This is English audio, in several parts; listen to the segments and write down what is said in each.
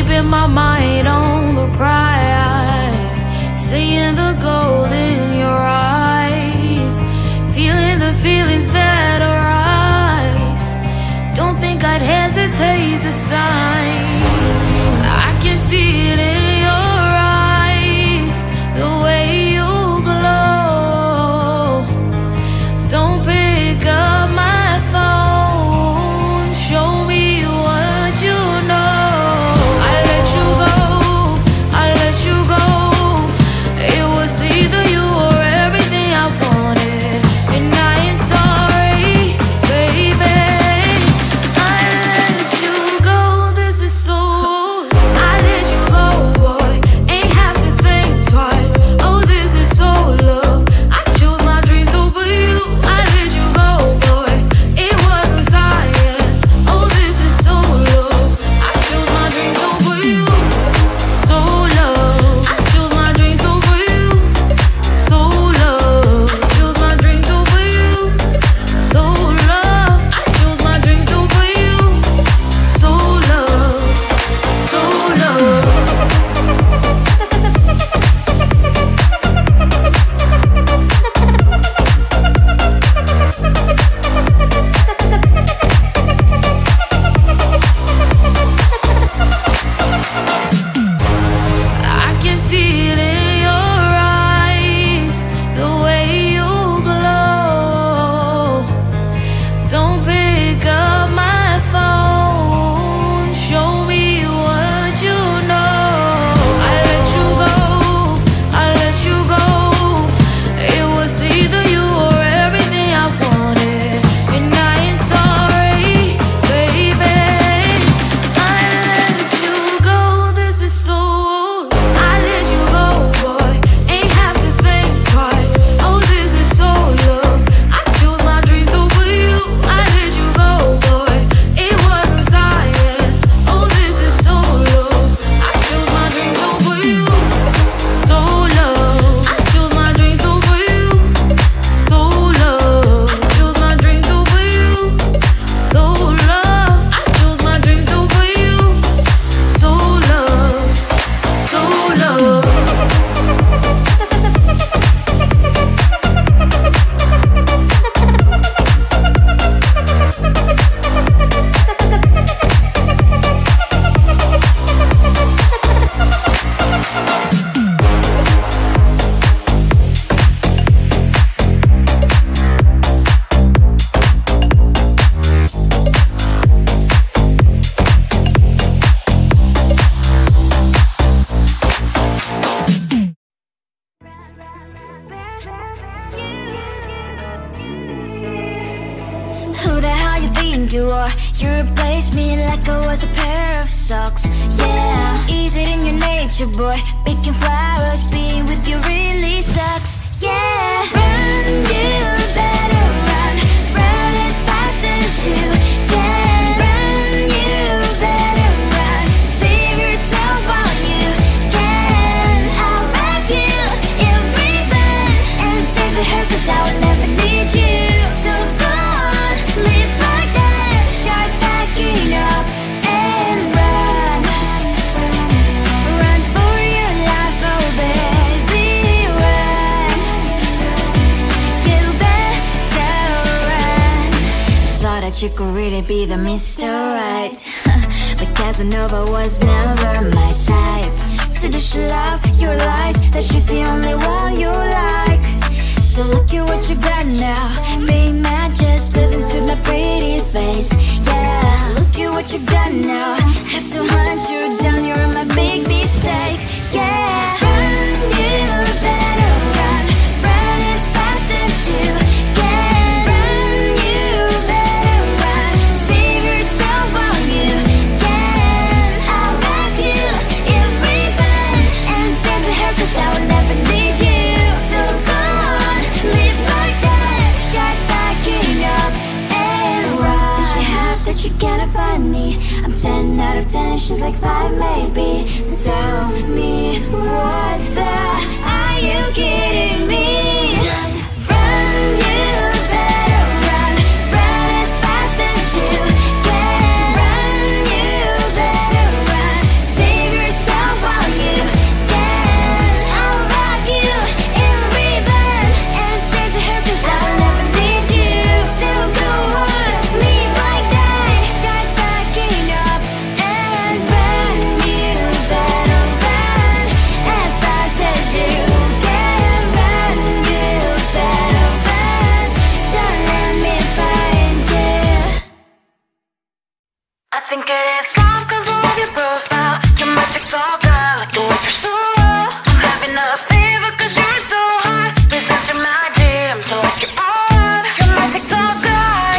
keeping my mind on the prize, seeing the gold in your eyes, feeling the feelings that arise. Don't think I'd hesitate to sign. I can see it in your eyes, the way you glow. Don't pick up my phone, show me what you know. I let you go, I let you go. It was either you or everything I wanted, and I ain't sorry, baby. I let you go, this is so. I let you go, boy, ain't have to think twice. Oh, this is so love. I chose my dreams over you. I let you go, boy, it wasn't science. Oh, this is so love. I chose my dreams over you. So love. I chose my dreams over you. So love. I chose my dreams over you. So love. I chose my dreams over you. So love. So love. I can see it in your eyes, the way you glow. Don't pick up my phone, show me what you know. I let you go, I let you go. It was either you or everything I wanted, and I ain't sorry, baby. I let you go, this is so. I let you go, boy, ain't have to think twice. Oh, this is so love. I chose my dreams over you. I let you go, boy, it wasn't science. Oh, this is so love. I chose my dreams over you. So love. I chose my dreams over you. So love. I chose my dreams over you. So love. I chose my dreams over you. So love. So love. Who the hell you think you are? You replaced me like I was a pair of socks. Yeah, is it in your nature, boy? Picking flowers, being with you really sucks. Yeah, run, you better run. Run as fast as you can. Run, you better run. Save yourself while you can. I'll wrap you in ribbon and send to her, 'cause I will never need you. So go on, live like that. Start backing up and run. Run for your life, oh baby, run. You better run. Thought that you could really be the Mr. Right, but Casanova was never my type. So does she love your lies, that she's the only one you like? So look at what you got now. Being mad just doesn't suit my pretty face. Yeah, look at what you got now. Have to hunt you down, you're my big mistake. Yeah, run, you better run. Run as fast as you can. Run, you better run. Save yourself while you can. I'll wrap you in ribbon and send to her, 'cause I will never need you. So go on, live like that. Start backing up and run. Does she have that you cannot find me? I'm 10 out of 10, she's like 5 maybe. So tell me, what the are you kidding me? Run, you better run. Run as fast as you can. Run, you better run. Save think it is soft cause I love your profile. You're my TikTok guy, like the way you're so low. I'm having a fever cause you're so hot. Please answer my DMs, I like your on. You're my TikTok guy.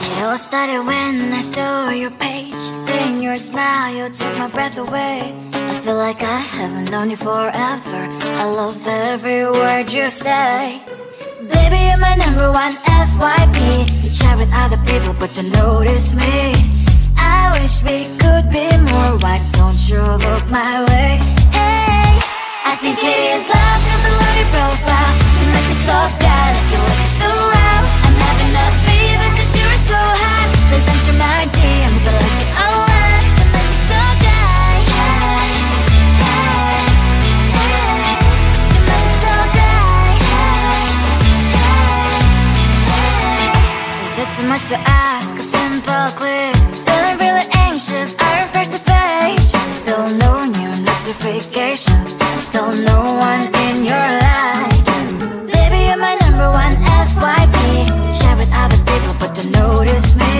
It all started when I saw your page. Seeing your smile, you took my breath away. I feel like I haven't known you forever. I love every word you say. Baby, you're my number one FYP. You chat with other people, but you notice me. I wish we could be more. Why don't you look my way? Hey, I think it is love cause I love your profile. You make me talk guy like you look so well. I'm having a fever cause you're so hot. Please answer my DMs, I like it a lot. You make me talk guy. Hey, hey, hey. You make me talk guy. Is it too much to ask? A simple click. Feeling really anxious, I refresh the page. Still no new notifications. Still no one in your life. Baby, you're my number one FYP. Share with other people, but don't notice me.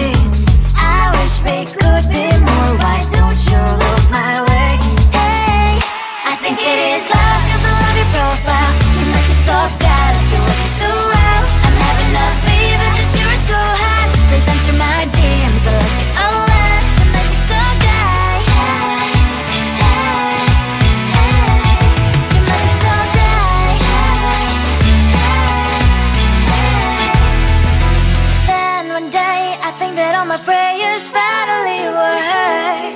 I wish we could be more. Why don't you look my way? Hey, I think it is love cause I love your profile. You make me talk guy like you look so well. I'm having a fever cause you're so hot. Please answer my DMs, I like it a lot. You make me talk guy. Hey, hey, hey. You make me talk guy. Hey, hey, hey. Then one day I think that all my prayers finally were heard.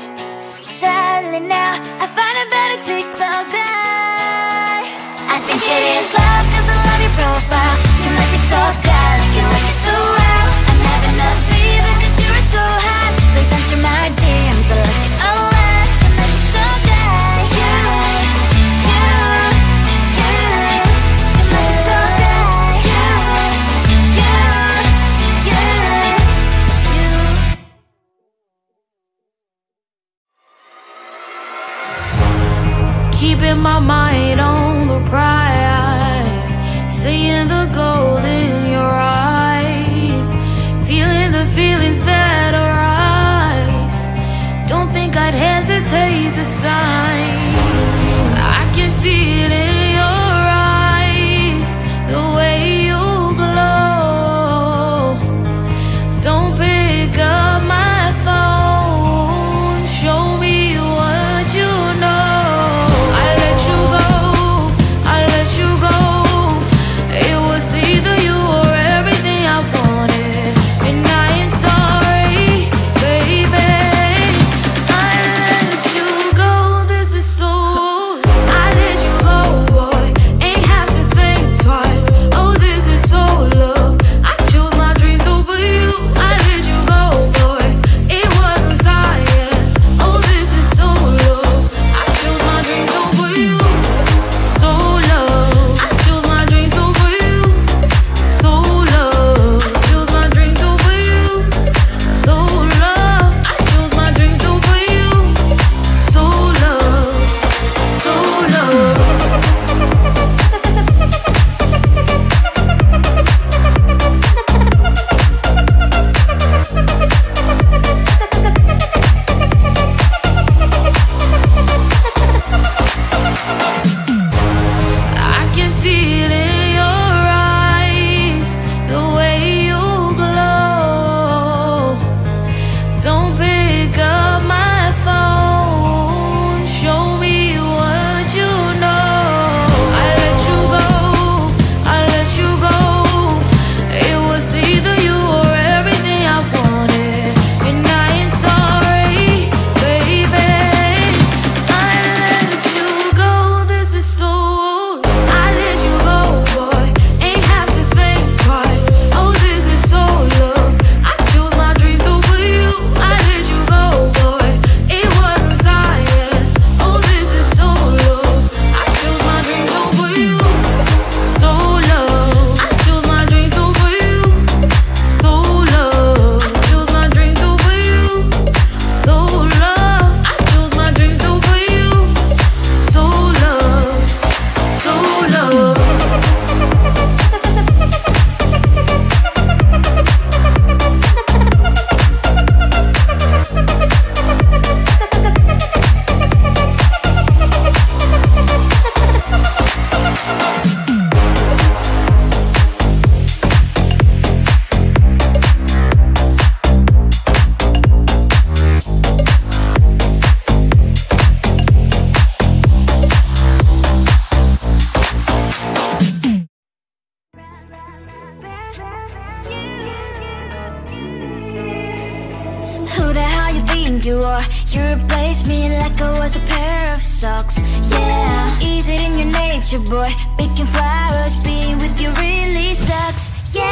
Sadly now I find a better TikTok guy. I think it is love cause I love your profile. You my TikTok guy like you look so well. I'm having a fever cause you're so hot. Please answer my DMs, I like it a lot. You my TikTok guy. You my TikTok guy. Keeping my mind on the prize, seeing the gold in your eyes, feeling the feelings that arise. Don't think I'd hesitate to sign. I can see it in your eyes, the way you glow. Don't pick up my phone, show me what you know. I let you go, you are. You replaced me like I was a pair of socks. Yeah, is it in your nature, boy? Picking flowers, being with you really sucks. Yeah,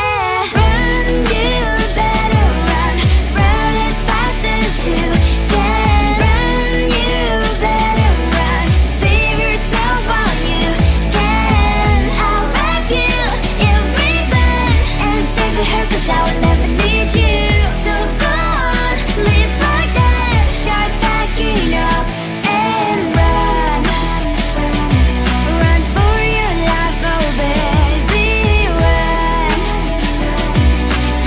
run, you better run. Run as fast as you can. Run, you better run. Save yourself while you can. I'll wrap you in ribbon and send to her, 'cause I will never need you. So go on, live like that. Start backing up and run. Run for your life, oh baby, run.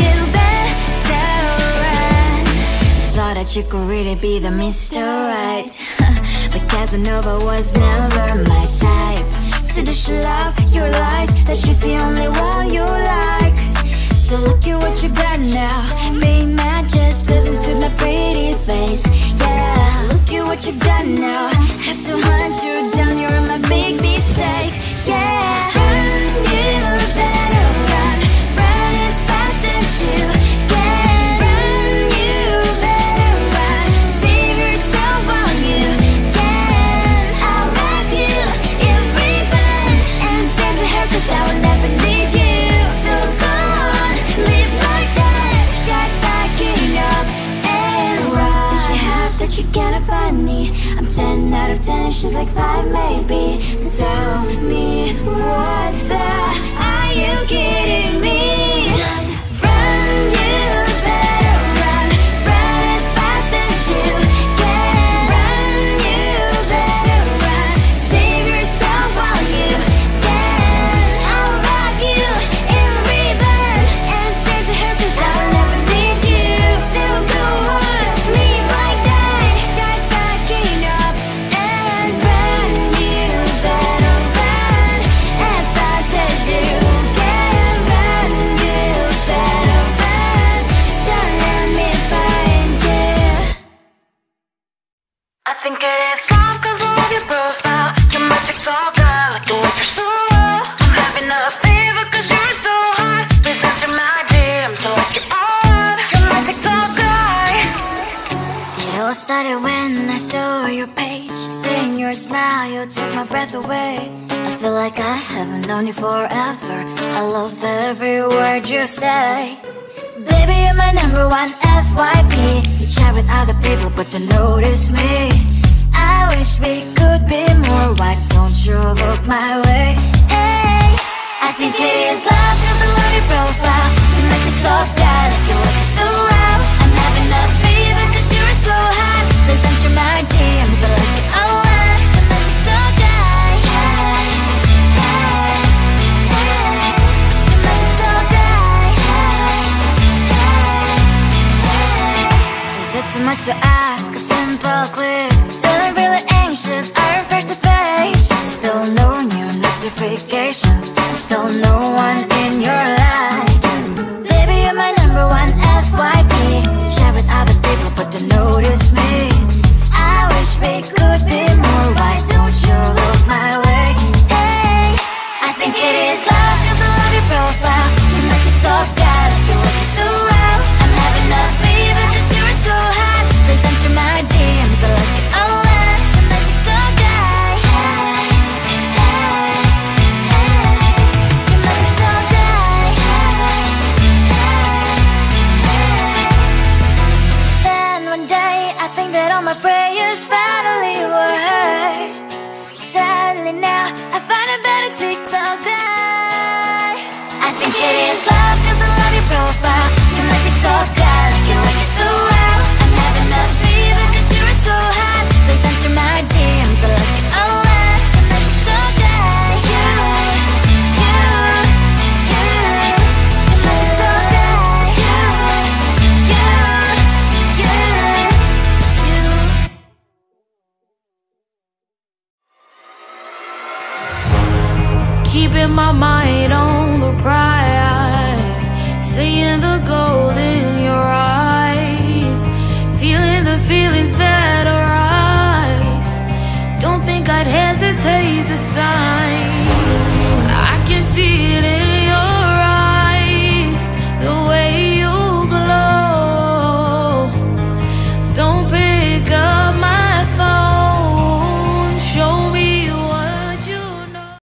You better run. Thought that you could really be the Mr. Right, but Casanova was never my type. So does she love your lies, that she's the only one you like? So look at what you've done now. Being mad just doesn't suit my pretty face. Yeah, look at what you've done now. Have to hunt you down, you're my big mistake. Yeah, run, you better run. Run as fast as you can. Run, you better run. Save yourself while you can. I'll wrap you in ribbon and send to her, 'cause I will never need you. So go on, live like that. Start backing up and run. Does she have that she cannot find me? I'm 10 out of 10, she's like 5 maybe. So tell me, what the are you kidding me? Run, you better run. Run as fast as you can. Run, you better run. Save yourself while you can. I'll wrap you in ribbon and send to her, 'cause I will never need you. So go on, live like that. Start backing up and run. You better run as fast as you can. Run, you better run. Don't let me find you. I think it is love 'cause I love your profile. You're my TikTok girl, like the way you're so low. I'm having a fever 'cause you're so hot. Please answer my DMs, so like you're on. You're my TikTok guy. It all started when I saw your page. Seeing your smile, you took my breath away. I feel like I haven't known you forever. I love every word you say. Baby, you're my number one FYP. You chat with other people, but you notice me. I wish we could be more. Why don't you look my way? Hey, I think it is love 'cause I love your profile. You're my TikTok guy, like you look so well. I'm having a fever 'cause you're so hot. Please answer my DMs, I like it a lot. You're my TikTok guy. Hey, hey, hey. You're my TikTok guy. Hey, hey, hey. Is it too much to ask? A simple click. Feeling really anxious, I refresh the page. Still no new notifications. Still no one in your life. Baby, you're my number one FYP. Share with other people, but don't notice me. I wish we could be more. Why don't you look my way? Hey, I think it is love 'cause I love your profile. You're my TikTok guy, like you look so well. I'm having a fever 'cause you're so hot. Please answer my DMs, I like it a lot. You're my TikTok guy. Hey, hey, hey. You're my TikTok guy. Hey, hey, hey. Then one day I think that all my prayers finally were heard. Sadly now I find a better TikTok guy. I think it is love 'cause I love your profile. You're my TikTok guy, like you look so well. I'm having a fever 'cause you're so hot. Please answer my DMs, I like it a lot. You're my TikTok guy. You, you're my TikTok guy. Keep in my